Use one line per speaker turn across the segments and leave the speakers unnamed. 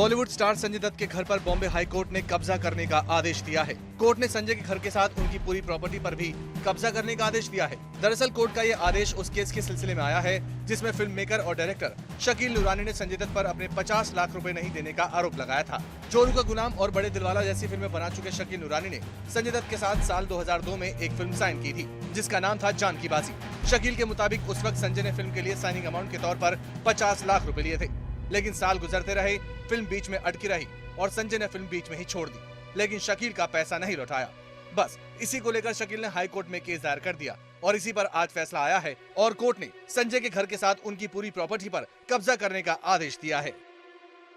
Bollywood star Sanjay Dutt के घर पर बॉम्बे हाई कोर्ट ने कब्जा करने का आदेश दिया है। कोर्ट ने संजय के घर के साथ उनकी पूरी प्रॉपर्टी पर भी कब्जा करने का आदेश दिया है। दरअसल कोर्ट का ये आदेश उस केस के सिलसिले में आया है जिसमें फिल्म मेकर और डायरेक्टर शकील नूरानी ने संजय दत्त पर अपने 50 लाख रुपए नहीं देने का आरोप लगाया था। चोरू का गुलाम और बड़े दिलवाला जैसी फिल्में बना चुके शकील नूरानी ने संजय दत्त के साथ साल 2002 में एक फिल्म साइन की थी जिसका नाम था जान की बाजी। शकील के मुताबिक उस वक्त संजय ने फिल्म के लिए साइनिंग अमाउंट के तौर पर 50 लाख रुपए लिए थे, लेकिन साल गुजरते रहे, फिल्म बीच में अटकी रही और संजय ने फिल्म बीच में ही छोड़ दी, लेकिन शकील का पैसा नहीं लौटाया। बस इसी को लेकर शकील ने हाई कोर्ट में केस दायर कर दिया और इसी पर आज फैसला आया है और कोर्ट ने संजय के घर के साथ उनकी पूरी प्रॉपर्टी पर कब्जा करने का आदेश दिया है।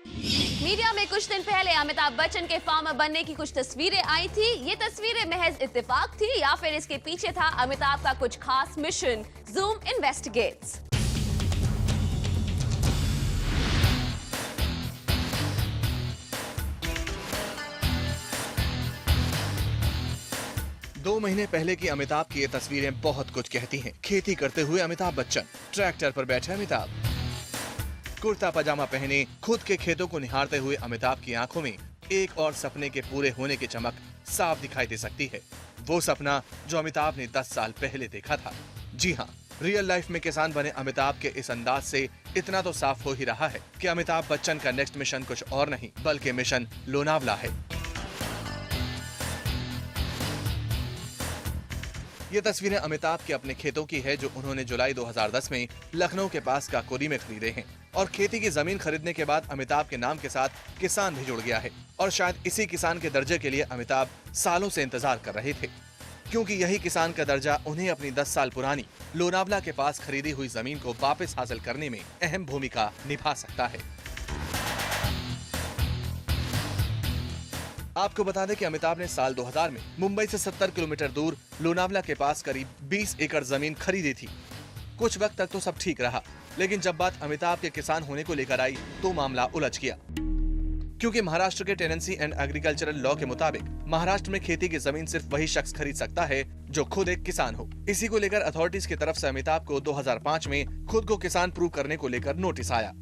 मीडिया में कुछ दिन पहले अमिताभ बच्चन के फार्मर बनने की कुछ तस्वीरें आई थी। ये तस्वीरें महज इत्तेफाक थी या फिर इसके पीछे था अमिताभ का कुछ खास मिशन? Zoom investigates.
दो महीने पहले की अमिताभ की ये तस्वीरें बहुत कुछ कहती हैं। खेती करते हुए अमिताभ बच्चन, ट्रैक्टर पर बैठे अमिताभ, कुर्ता पजामा पहने खुद के खेतों को निहारते हुए अमिताभ की आंखों में एक और सपने के पूरे होने की चमक साफ दिखाई दे सकती है। वो सपना जो अमिताभ ने 10 साल पहले देखा था। जी हाँ, रियल लाइफ में किसान बने अमिताभ के इस अंदाज से इतना तो साफ हो ही रहा है कि अमिताभ बच्चन का नेक्स्ट मिशन कुछ और नहीं बल्कि मिशन लोनावला है। ये तस्वीरें अमिताभ के अपने खेतों की है जो उन्होंने जुलाई 2010 में लखनऊ के पास काकोरी में खरीदे हैं और खेती की जमीन खरीदने के बाद अमिताभ के नाम के साथ किसान भी जुड़ गया है और शायद इसी किसान के दर्जे के लिए अमिताभ सालों से इंतजार कर रहे थे, क्योंकि यही किसान का दर्जा उन्हें अपनी 10 साल पुरानी लोनावला के पास खरीदी हुई जमीन को वापस हासिल करने में अहम भूमिका निभा सकता है। आपको बता दें कि अमिताभ ने साल 2000 में मुंबई से 70 किलोमीटर दूर लोनावला के पास करीब 20 एकड़ जमीन खरीदी थी। कुछ वक्त तक तो सब ठीक रहा, लेकिन जब बात अमिताभ के किसान होने को लेकर आई तो मामला उलझ गया, क्योंकि महाराष्ट्र के टेनेंसी एंड एग्रीकल्चरल लॉ के मुताबिक महाराष्ट्र में खेती की जमीन सिर्फ वही शख्स खरीद सकता है जो खुद एक किसान हो। इसी को लेकर अथॉरिटीज की तरफ से अमिताभ को 2005 में खुद को किसान प्रूव करने को लेकर नोटिस आया।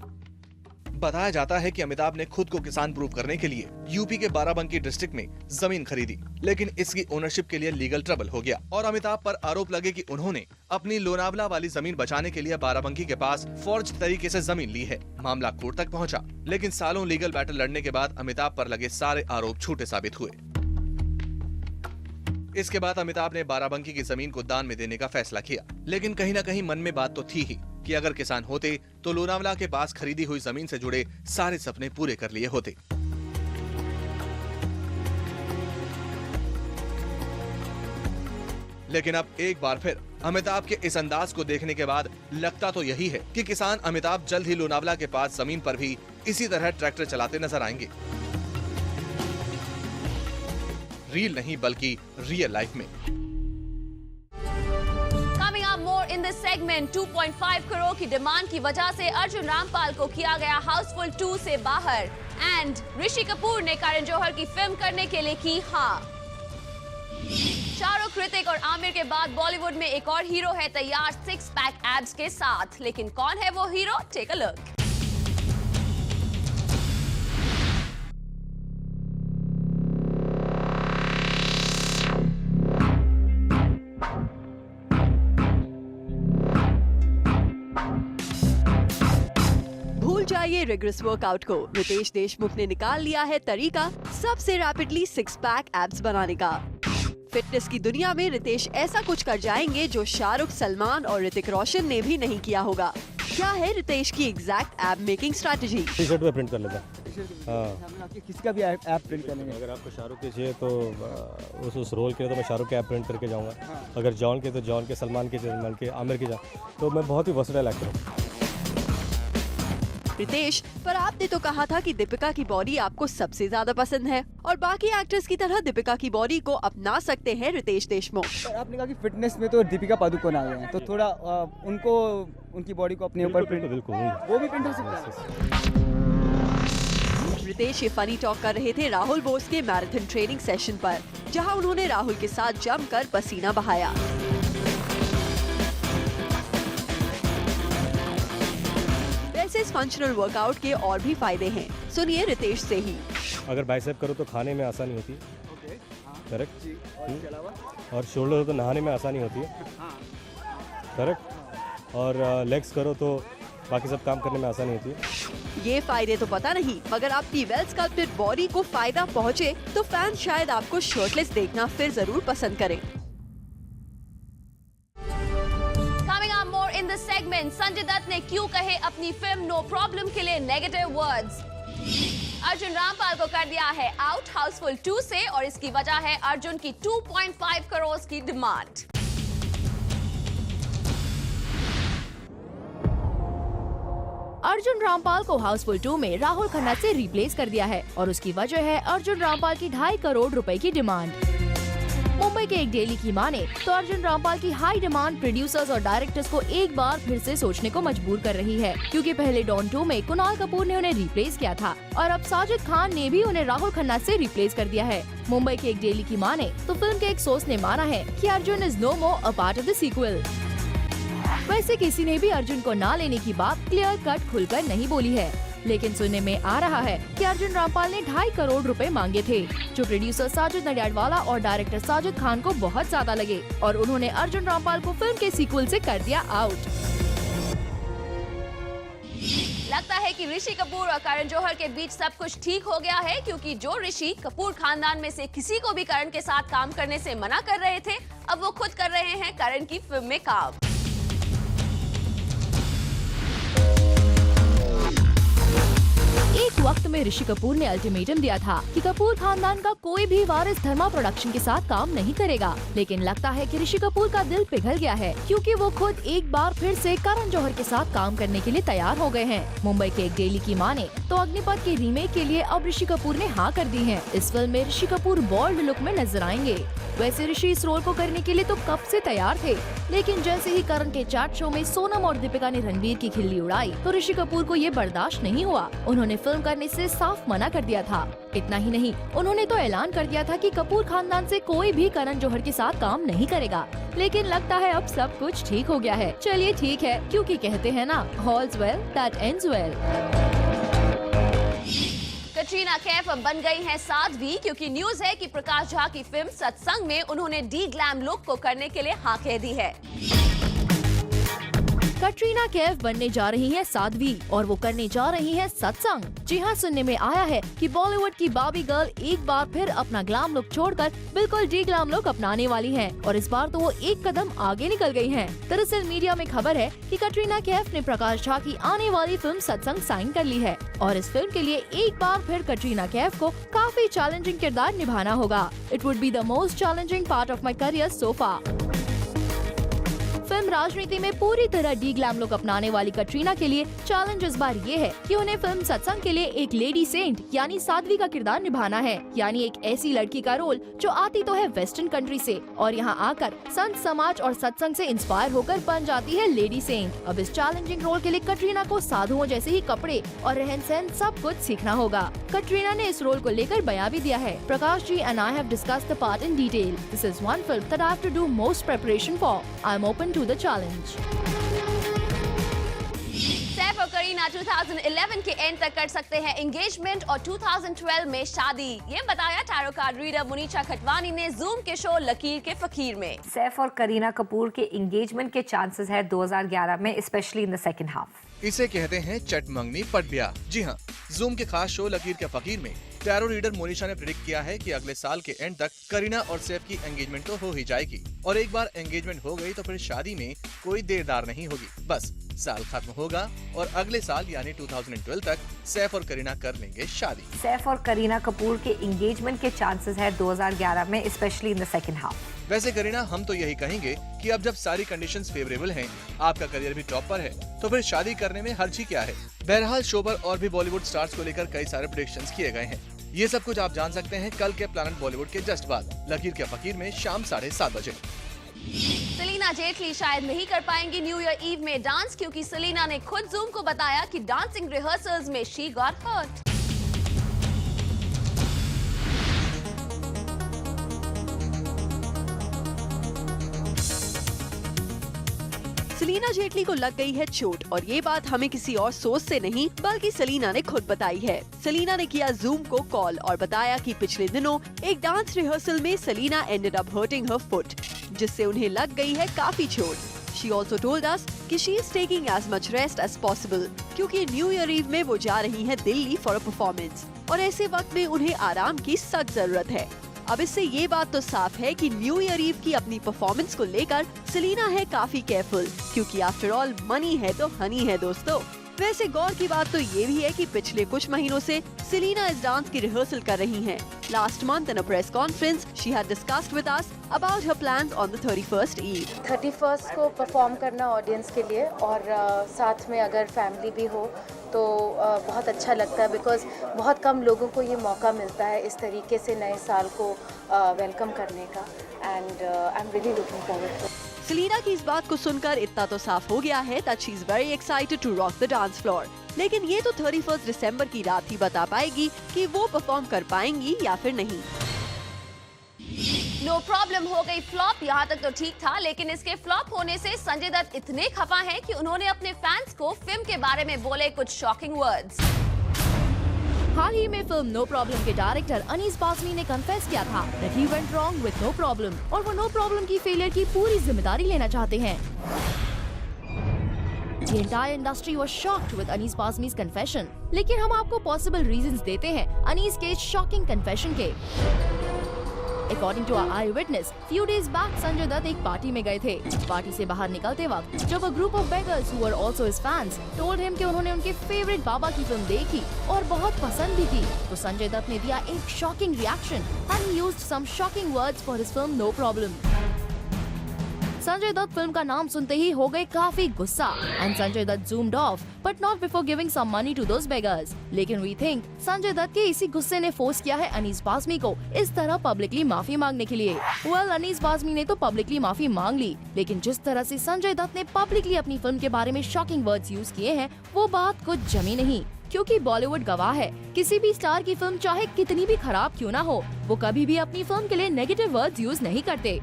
बताया जाता है कि अमिताभ ने खुद को किसान प्रूव करने के लिए यूपी के बाराबंकी डिस्ट्रिक्ट में जमीन खरीदी, लेकिन इसकी ओनरशिप के लिए लीगल ट्रबल हो गया और अमिताभ पर आरोप लगे कि उन्होंने अपनी लोनावला वाली जमीन बचाने के लिए बाराबंकी के पास फॉर्ज तरीके से जमीन ली है। मामला कोर्ट तक पहुंचा, लेकिन सालों लीगल बैटल लड़ने के बाद अमिताभ पर लगे सारे आरोप झूठे साबित हुए। इसके बाद अमिताभ ने बाराबंकी की जमीन को दान में देने का फैसला किया, लेकिन कहीं न कहीं मन में बात तो थी ही कि अगर किसान होते तो लोनावला के पास खरीदी हुई जमीन से जुड़े सारे सपने पूरे कर लिए होते। लेकिन अब एक बार फिर अमिताभ के इस अंदाज को देखने के बाद लगता तो यही है कि किसान अमिताभ जल्द ही लोनावला के पास जमीन पर भी इसी तरह ट्रैक्टर चलाते नजर आएंगे। रील नहीं बल्कि रियल लाइफ में।
इन दिस सेगमेंट 2.5 करोड़ की डिमांड की वजह से अर्जुन रामपाल को किया गया हाउसफुल 2 से बाहर एंड ऋषि कपूर ने करण जौहर की फिल्म करने के लिए की हाँ। शाहरुख, ऋतिक और आमिर के बाद बॉलीवुड में एक और हीरो है तैयार 6 पैक एब्स के साथ, लेकिन कौन है वो हीरो? Take a look.
जाइए रिग्रेस वर्कआउट को। रितेश देशमुख ने निकाल लिया है तरीका सबसे रैपिडली 6 पैक एब्स बनाने का। फिटनेस की दुनिया में रितेश ऐसा कुछ कर जाएंगे जो शाहरुख, सलमान और ऋतिक रोशन ने भी नहीं किया होगा। क्या है रितेश की एग्जैक्ट एब मेकिंग स्ट्रैटेजी?
टी-शर्ट पे प्रिंट कर लेता। हाँ,
किसी का भी ऐप प्रिंट करेंगे।
अगर आपको शाहरुख के चाहिए तो उस रोल के लिए तो मैं शाहरुख के ऐप प्रिंट करके जाऊँगा। अगर जॉन के तो जॉन के, सलमान के, आमिर के तो मैं बहुत ही वर्सेटाइल एक्टर हूँ।
रितेश, पर आपने तो कहा था कि दीपिका की बॉडी आपको सबसे ज्यादा पसंद है और बाकी एक्टर्स की तरह दीपिका की बॉडी को अपना सकते हैं रितेश देशमुख।
आपने कहा कि फिटनेस में तो दीपिका पादुकोण आ गए हैं, तो थोड़ा उनको उनकी बॉडी को अपने ऊपर प्रिंट,
बिल्कुल
वो भी प्रिंट हो सकता है।
रितेश ये फनी टॉक कर रहे थे राहुल बोस के मैराथन ट्रेनिंग सेशन पर, जहां उन्होंने राहुल के साथ जमकर पसीना बहाया। वैसे इस फंक्शनल वर्कआउट के और भी फायदे हैं, सुनिए रितेश से ही।
अगर बाइसेप करो तो खाने में आसानी होती है, करेक्ट
जी, और इसके अलावा
और शोल्डर हो तो नहाने में आसानी होती है, करेक्ट और लेग्स करो तो बाकी सब काम करने में आसानी होती है।
ये फायदे तो पता नहीं, मगर आपकी वेल स्कल्प्टेड बॉडी को फायदा पहुँचे तो फैंस शायद आपको शर्टलेस देखना फिर जरूर पसंद करें।
In this segment, Sanjay Dutt ने क्यों कहे अपनी फिल्म नो प्रॉब्लम के लिए नेगेटिव वर्ड्स। अर्जुन रामपाल को कर दिया है आउट हाउसफुल 2 से और इसकी वजह है अर्जुन की 2.5 करोड़ की डिमांड।
अर्जुन रामपाल को हाउसफुल 2 में राहुल खन्ना से रिप्लेस कर दिया है और उसकी वजह है अर्जुन रामपाल की 2.5 करोड़ रुपए की डिमांड। मुंबई के एक डेली की माने तो अर्जुन रामपाल की हाई डिमांड प्रोड्यूसर्स और डायरेक्टर्स को एक बार फिर से सोचने को मजबूर कर रही है, क्योंकि पहले डॉन 2 में कुणाल कपूर ने उन्हें रिप्लेस किया था और अब साजिद खान ने भी उन्हें राहुल खन्ना से रिप्लेस कर दिया है। मुंबई के एक डेली की माने तो फिल्म के एक सोर्स ने माना है कि Arjun is no more a part of the sequel. वैसे किसी ने भी अर्जुन को ना लेने की बात क्लियर कट खुलकर नहीं बोली है, लेकिन सुनने में आ रहा है कि अर्जुन रामपाल ने 2.5 करोड़ रुपए मांगे थे, जो प्रोड्यूसर साजिद नडियाडवाला और डायरेक्टर साजिद खान को बहुत ज्यादा लगे और उन्होंने अर्जुन रामपाल को फिल्म के सीक्वल से कर दिया आउट।
लगता है कि ऋषि कपूर और करण जौहर के बीच सब कुछ ठीक हो गया है, क्योंकि जो ऋषि कपूर खानदान में से किसी को भी करण के साथ काम करने से मना कर रहे थे, अब वो खुद कर रहे हैं करण की फिल्म में काम।
एक वक्त में ऋषि कपूर ने अल्टीमेटम दिया था कि कपूर खानदान का कोई भी वारिस धर्मा प्रोडक्शन के साथ काम नहीं करेगा, लेकिन लगता है कि ऋषि कपूर का दिल पिघल गया है, क्योंकि वो खुद एक बार फिर से करण जौहर के साथ काम करने के लिए तैयार हो गए हैं। मुंबई के एक डेली की माने तो अग्निपथ के रीमेक के लिए अब ऋषि कपूर ने हाँ कर दी है। इस फिल्म में ऋषि कपूर बोल्ड लुक में नजर आएंगे। वैसे ऋषि इस रोल को करने के लिए तो कब से तैयार थे, लेकिन जैसे ही करण के चैट शो में सोनम और दीपिका ने रणवीर की खिल्ली उड़ाई तो ऋषि कपूर को ये बर्दाश्त नहीं हुआ। उन्होंने फिल्म करने से साफ मना कर दिया था। इतना ही नहीं, उन्होंने तो ऐलान कर दिया था कि कपूर खानदान से कोई भी करण जौहर के साथ काम नहीं करेगा। लेकिन लगता है अब सब कुछ ठीक हो गया है। चलिए ठीक है, क्योंकि कहते हैं ना, all's well that ends well.
Katrina Kaif बन गई हैं साध्वी, क्योंकि न्यूज है कि प्रकाश झा की फिल्म सत्संग में उन्होंने डी ग्लैम लुक को करने के लिए हाँ कह दी है।
कटरीना कैफ बनने जा रही है साध्वी और वो करने जा रही है सत्संग। जी हाँ, सुनने में आया है कि बॉलीवुड की बाबी गर्ल एक बार फिर अपना ग्लैम लुक छोड़कर बिल्कुल डी ग्लैम लुक अपनाने वाली हैं और इस बार तो वो एक कदम आगे निकल गई हैं। दरअसल मीडिया में खबर है कि कटरीना कैफ ने प्रकाश झा की आने वाली फिल्म सत्संग साइन कर ली है और इस फिल्म के लिए एक बार फिर कटरीना कैफ को काफी चैलेंजिंग किरदार निभाना होगा। It would be the most challenging part of my career so far. Film राजनीति में पूरी तरह डी ग्लैम लुक अपनाने वाली कटरीना के लिए चैलेंज इस बार ये है कि उन्हें फिल्म सत्संग के लिए एक लेडी सेंट यानी साध्वी का किरदार निभाना है, यानी एक ऐसी लड़की का रोल जो आती तो है वेस्टर्न कंट्री से और यहाँ आकर संत समाज और सत्संग से इंस्पायर होकर बन जाती है लेडी सेंट। अब इस चैलेंजिंग रोल के लिए कटरीना को साधुओं जैसे ही कपड़े और रहन सहन सब कुछ सीखना होगा। कटरीना ने इस रोल को लेकर बयान भी दिया है। Prakash ji and I have discussed the part in detail. This is one film that I have to do most preparation for. I am open to the challenge.
Saif और करीना 2011 के एंड तक कर सकते हैं एंगेजमेंट और 2012 में शादी, ये बताया टैरो कार्ड रीडर मुनीचा खटवानी ने जूम के शो लकीर के फकीर में।
सैफ और करीना कपूर के एंगेजमेंट के चांसेस है 2011 में, specially in the second half.
इसे कहते हैं चट मंगनी पट ब्याह। जी हाँ, जूम के खास शो लकीर के फकीर में टैरो रीडर मोनिशा ने प्रेडिक्ट किया है कि अगले साल के एंड तक करीना और सैफ की एंगेजमेंट तो हो ही जाएगी और एक बार एंगेजमेंट हो गई तो फिर शादी में कोई देरदार नहीं होगी। बस साल खत्म होगा और अगले साल यानी 2012 तक सैफ और करीना कर लेंगे शादी।
सैफ और करीना कपूर के एंगेजमेंट के चांसेस है 2011 में, specially in the second half.
वैसे करीना, हम तो यही कहेंगे कि अब जब सारी कंडीशंस फेवरेबल हैं, आपका करियर भी टॉप पर है, तो फिर शादी करने में हर्ज ही क्या है। बहरहाल शो पर और भी बॉलीवुड स्टार्स को लेकर कई सारे प्रेडिक्शंस किए गए हैं। ये सब कुछ आप जान सकते हैं कल के प्लैनेट बॉलीवुड के जस्ट बाद लकीर के फकीर में शाम 7:30 बजे।
सेलिना जेटली शायद नहीं कर पाएंगी न्यू ईयर ईव में डांस, क्योंकि सेलिना ने खुद जूम को बताया कि डांसिंग रिहर्सल्स में she got hurt.
Celina Jaitly को लग गई है चोट और ये बात हमें किसी और सोच से नहीं बल्कि सलीना ने खुद बताई है। सलीना ने किया जूम को कॉल और बताया कि पिछले दिनों एक डांस रिहर्सल में Celina ended up hurting her foot, जिससे उन्हें लग गई है काफी चोट। She also told us कि she is taking as much rest as possible क्योंकि न्यू ईयर ईव में वो जा रही हैं दिल्ली फॉर अ परफॉर्मेंस और ऐसे वक्त में उन्हें आराम की सख्त जरूरत है। अब इससे ये बात तो साफ है कि न्यू ईयर ईव की अपनी परफॉर्मेंस को लेकर सलीना है काफी केयरफुल क्योंकि आफ्टर ऑल मनी है तो हनी है दोस्तों। वैसे गौर की बात तो ये भी है कि पिछले कुछ महीनों से सलीना इस डांस की रिहर्सल कर रही हैं। Last month in a press conference, she had discussed with us about her plans on the 31st Eve.
31st को परफॉर्म करना ऑडियंस के लिए और साथ में अगर फैमिली भी हो तो बहुत अच्छा लगता है बिकॉज बहुत कम लोगों को ये मौका मिलता है इस तरीके से नए साल को वेलकम करने का and I am really looking forward to.
Celina की इस बात को सुनकर इतना तो साफ हो गया है that she is very excited to rock the dance floor. लेकिन ये तो 31 दिसंबर की रात ही बता पाएगी कि वो परफॉर्म कर पाएंगी या फिर नहीं।
नो प्रॉब्लम हो गई फ्लॉप, यहाँ तक तो ठीक था, लेकिन इसके फ्लॉप होने से संजय दत्त इतने खफा हैं कि उन्होंने अपने फैंस को फिल्म के बारे में बोले कुछ शॉकिंग वर्ड्स।
हाल ही में फिल्म नो प्रॉब्लम के डायरेक्टर अनीस बाज़मी ने कन्फेस किया था that he went wrong with no problem और वो नो प्रॉब्लम की फेलियर की पूरी जिम्मेदारी लेना चाहते हैं। The entire industry was shocked with Anees Bazmi's confession, लेकिन हम आपको possible reasons देते हैं अनीस के शॉकिंग कन्फेशन के। According to our eyewitness, few days back Sanjay Dutt एक पार्टी में गए थे। पार्टी से बाहर निकलते वक्त जब a group of beggars who were also his fans told him कि उन्होंने उनके फेवरेट बाबा की फिल्म देखी और बहुत पसंद भी की, तो संजय दत्त ने दिया एक shocking reaction and he used some shocking words for his film No Problem. Sanjay Dutt film का नाम सुनते ही हो गए काफी गुस्सा and Sanjay Dutt zoomed off, but not before giving some money to those beggars. लेकिन we think संजय दत्त के इसी गुस्से ने फोर्स किया है अनीस बाज़मी को इस तरह पब्लिकली माफी मांगने के लिए। Well, अनीस बाज़मी ने तो पब्लिकली माफी मांग ली, लेकिन जिस तरह से संजय दत्त ने पब्लिकली अपनी फिल्म के बारे में शॉकिंग वर्ड्स यूज किए हैं वो बात कुछ जमी नहीं, क्योंकि बॉलीवुड गवाह है किसी भी स्टार की फिल्म चाहे कितनी भी खराब क्यों ना हो, वो कभी भी अपनी फिल्म के लिए नेगेटिव वर्ड्स यूज नहीं करते।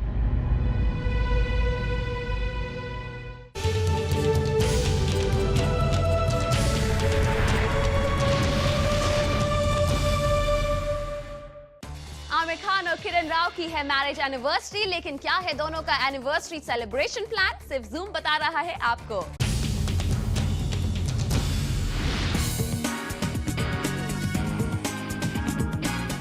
आमिर खान और किरण राव की है मैरिज एनिवर्सरी, लेकिन क्या है दोनों का एनिवर्सरी सेलिब्रेशन प्लान, सिर्फ जूम बता रहा है आपको।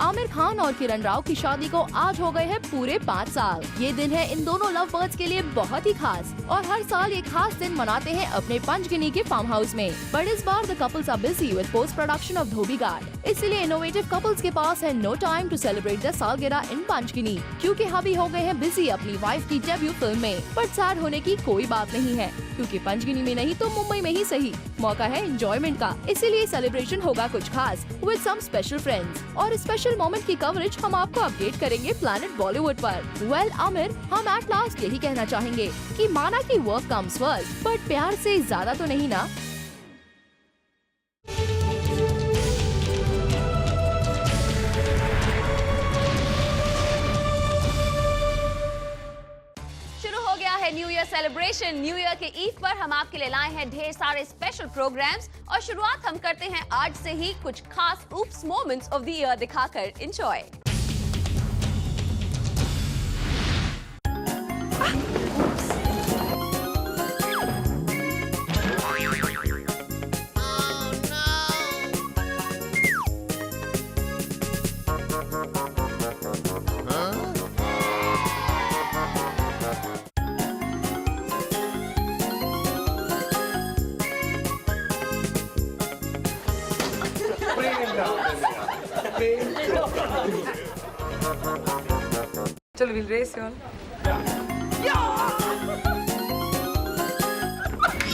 आमिर खान और किरण राव की शादी को आज हो गए हैं पूरे 5 साल। ये दिन है इन दोनों लव बर्ड्स के लिए बहुत ही खास और हर साल ये खास दिन मनाते हैं अपने पंचगिनी के फार्म हाउस में। बट इस बार the couples are busy with post production of Dhobi Ghat, इसलिए इनोवेटिव कपल्स के पास है no time to celebrate the salgirah in Panchgani, क्योंकि हबी हो गए हैं बिजी अपनी वाइफ की डेब्यू फिल्म में। बट सैड होने की कोई बात नहीं है, क्योंकि पंचगिनी में नहीं तो मुंबई में ही सही, मौका है एंजॉयमेंट का, इसीलिए सेलिब्रेशन होगा कुछ खास विद सम स्पेशल फ्रेंड्स और स्पेशल मोमेंट की कवरेज हम आपको अपडेट करेंगे प्लैनेट बॉलीवुड पर। वेल आमिर, हम एट लास्ट यही कहना चाहेंगे कि माना कि वर्क कम्स फर्स्ट, बट प्यार से ज्यादा तो नहीं ना।
New year celebration. New year के ईव पर हम आपके लिए लाए हैं ढेर सारे स्पेशल प्रोग्राम्स और शुरुआत हम करते हैं आज से ही कुछ खास oops moments of the year दिखाकर। एंजॉय।
चलो विल रेस ऑन।